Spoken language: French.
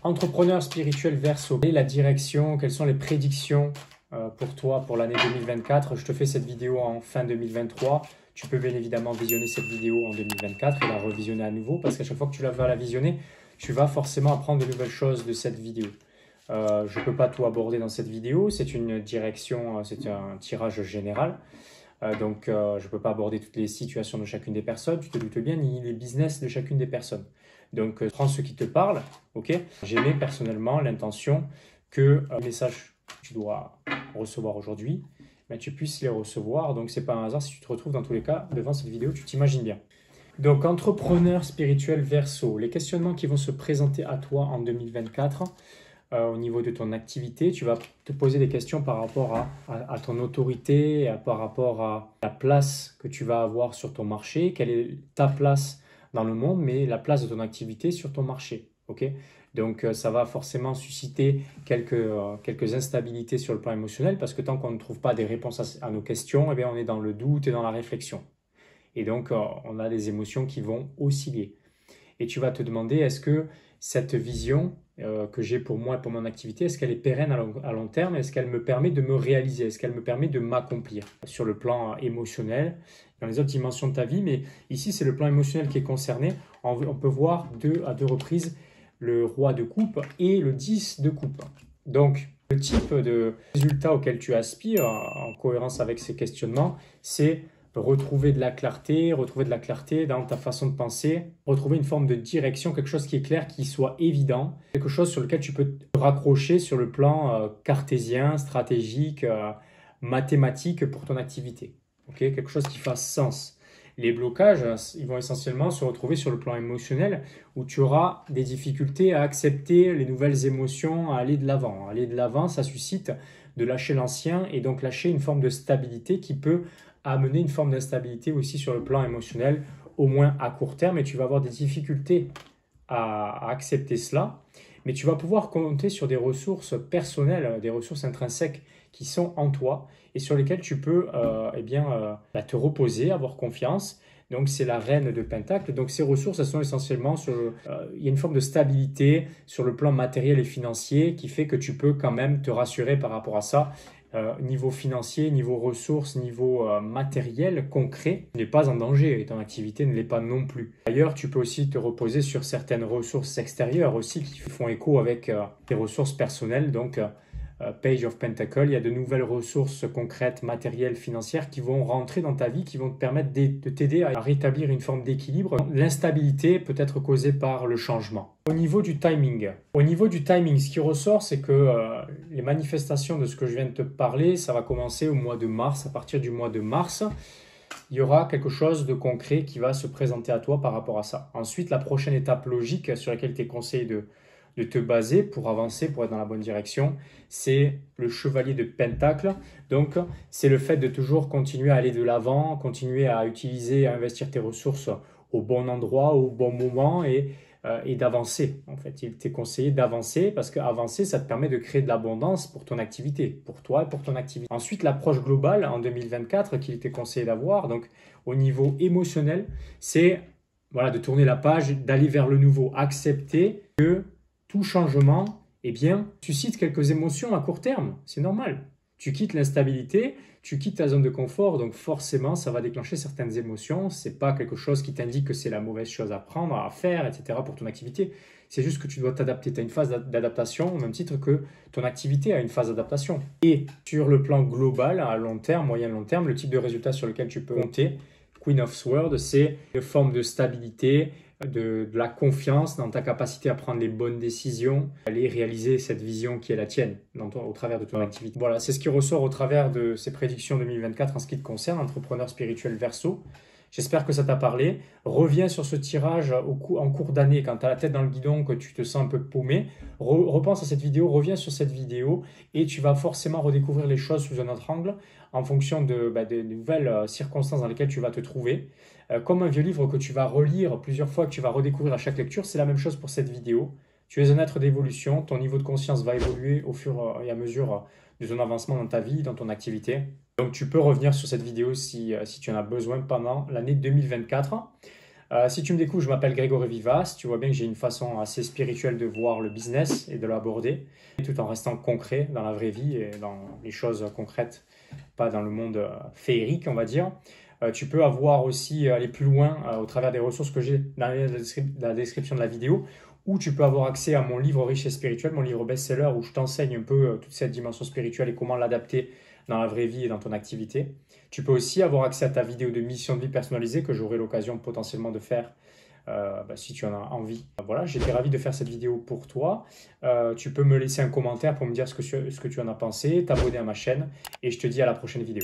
Entrepreneur spirituel Verseau, quelle est la direction, quelles sont les prédictions pour toi pour l'année 2024? Je te fais cette vidéo en fin 2023. Tu peux bien évidemment visionner cette vidéo en 2024 et la revisionner à nouveau parce qu'à chaque fois que tu vas la visionner, tu vas forcément apprendre de nouvelles choses de cette vidéo. Je ne peux pas tout aborder dans cette vidéo, c'est une direction, c'est un tirage général. Donc, je ne peux pas aborder toutes les situations de chacune des personnes, tu te doutes bien, ni les business de chacune des personnes. Donc, prends ce qui te parle, ok? J'ai personnellement l'intention que les messages que tu dois recevoir aujourd'hui, ben, tu puisses les recevoir. Donc, ce n'est pas un hasard si tu te retrouves dans tous les cas devant cette vidéo, tu t'imagines bien. Donc, entrepreneur spirituel Verseau, les questionnements qui vont se présenter à toi en 2024, au niveau de ton activité, tu vas te poser des questions par rapport à ton autorité, par rapport à la place que tu vas avoir sur ton marché, quelle est ta place dans le monde, mais la place de ton activité sur ton marché. Okay? Donc, ça va forcément susciter quelques instabilités sur le plan émotionnel parce que tant qu'on ne trouve pas des réponses à nos questions, eh bien, on est dans le doute et dans la réflexion. Et donc, on a des émotions qui vont osciller. Et tu vas te demander, est-ce que cette vision que j'ai pour moi et pour mon activité, est-ce qu'elle est pérenne à long terme? Est-ce qu'elle me permet de me réaliser? Est-ce qu'elle me permet de m'accomplir sur le plan émotionnel, dans les autres dimensions de ta vie? Mais ici, c'est le plan émotionnel qui est concerné. On peut voir à deux reprises le roi de coupe et le 10 de coupe. Donc, le type de résultat auquel tu aspires, en cohérence avec ces questionnements, c'est retrouver de la clarté dans ta façon de penser, retrouver une forme de direction, quelque chose qui est clair, qui soit évident, quelque chose sur lequel tu peux te raccrocher sur le plan cartésien, stratégique, mathématique pour ton activité. Okay? Quelque chose qui fasse sens. Les blocages, ils vont essentiellement se retrouver sur le plan émotionnel où tu auras des difficultés à accepter les nouvelles émotions, à aller de l'avant. Aller de l'avant, ça suscite de lâcher l'ancien et donc lâcher une forme de stabilité qui peut amener une forme d'instabilité aussi sur le plan émotionnel, au moins à court terme, et tu vas avoir des difficultés à accepter cela, mais tu vas pouvoir compter sur des ressources personnelles, des ressources intrinsèques qui sont en toi et sur lesquelles tu peux te reposer, avoir confiance. Donc, c'est la reine de Pentacle. Donc, ces ressources, elles sont essentiellement il y a une forme de stabilité sur le plan matériel et financier qui fait que tu peux quand même te rassurer par rapport à ça. Niveau financier, niveau ressources, niveau matériel, concret, tu n'es pas en danger et ton activité ne l'est pas non plus. D'ailleurs, tu peux aussi te reposer sur certaines ressources extérieures aussi qui font écho avec tes ressources personnelles. Donc, Page of Pentacle, il y a de nouvelles ressources concrètes, matérielles, financières qui vont rentrer dans ta vie, qui vont te permettre de t'aider à rétablir une forme d'équilibre. L'instabilité peut être causée par le changement. Au niveau du timing, ce qui ressort, c'est que les manifestations de ce que je viens de te parler, ça va commencer au mois de mars. À partir du mois de mars, il y aura quelque chose de concret qui va se présenter à toi par rapport à ça. Ensuite, la prochaine étape logique sur laquelle tu es conseillé de te baser pour avancer, pour être dans la bonne direction, c'est le chevalier de Pentacle. Donc, c'est le fait de toujours continuer à aller de l'avant, continuer à utiliser, à investir tes ressources au bon endroit, au bon moment et d'avancer. En fait, il t'est conseillé d'avancer parce qu'avancer, ça te permet de créer de l'abondance pour ton activité, pour toi et pour ton activité. Ensuite, l'approche globale en 2024 qu'il t'est conseillé d'avoir, donc au niveau émotionnel, c'est de tourner la page, d'aller vers le nouveau, accepter que tout changement, suscite quelques émotions à court terme. C'est normal. Tu quittes l'instabilité, tu quittes ta zone de confort, donc forcément, ça va déclencher certaines émotions. Ce n'est pas quelque chose qui t'indique que c'est la mauvaise chose à prendre, à faire, etc. pour ton activité. C'est juste que tu dois t'adapter. Tu as une phase d'adaptation au même titre que ton activité a une phase d'adaptation. Et sur le plan global, à long terme, moyen long terme, le type de résultat sur lequel tu peux compter, Queen of Swords, c'est une forme de stabilité, de la confiance dans ta capacité à prendre les bonnes décisions, aller réaliser cette vision qui est la tienne au travers de ton activité. Voilà, c'est ce qui ressort au travers de ces prédictions 2024 en ce qui te concerne, entrepreneur spirituel Verseau. J'espère que ça t'a parlé. Reviens sur ce tirage en cours d'année quand tu as la tête dans le guidon, que tu te sens un peu paumé. Repense à cette vidéo, reviens sur cette vidéo et tu vas forcément redécouvrir les choses sous un autre angle en fonction des nouvelles circonstances dans lesquelles tu vas te trouver. Comme un vieux livre que tu vas relire plusieurs fois, que tu vas redécouvrir à chaque lecture, c'est la même chose pour cette vidéo. Tu es un être d'évolution, ton niveau de conscience va évoluer au fur et à mesure de ton avancement dans ta vie, dans ton activité. Donc tu peux revenir sur cette vidéo si tu en as besoin pendant l'année 2024. Si tu me découvres, je m'appelle Grégory Vivas. Tu vois bien que j'ai une façon assez spirituelle de voir le business et de l'aborder, tout en restant concret dans la vraie vie et dans les choses concrètes, pas dans le monde féerique, on va dire. Tu peux avoir aussi aller plus loin au travers des ressources que j'ai dans la description de la vidéo, ou tu peux avoir accès à mon livre riche et spirituel, mon livre best-seller, où je t'enseigne un peu toute cette dimension spirituelle et comment l'adapter dans la vraie vie et dans ton activité. Tu peux aussi avoir accès à ta vidéo de mission de vie personnalisée que j'aurai l'occasion potentiellement de faire si tu en as envie. Voilà, j'étais ravi de faire cette vidéo pour toi. Tu peux me laisser un commentaire pour me dire ce que tu en as pensé, t'abonner à ma chaîne et je te dis à la prochaine vidéo.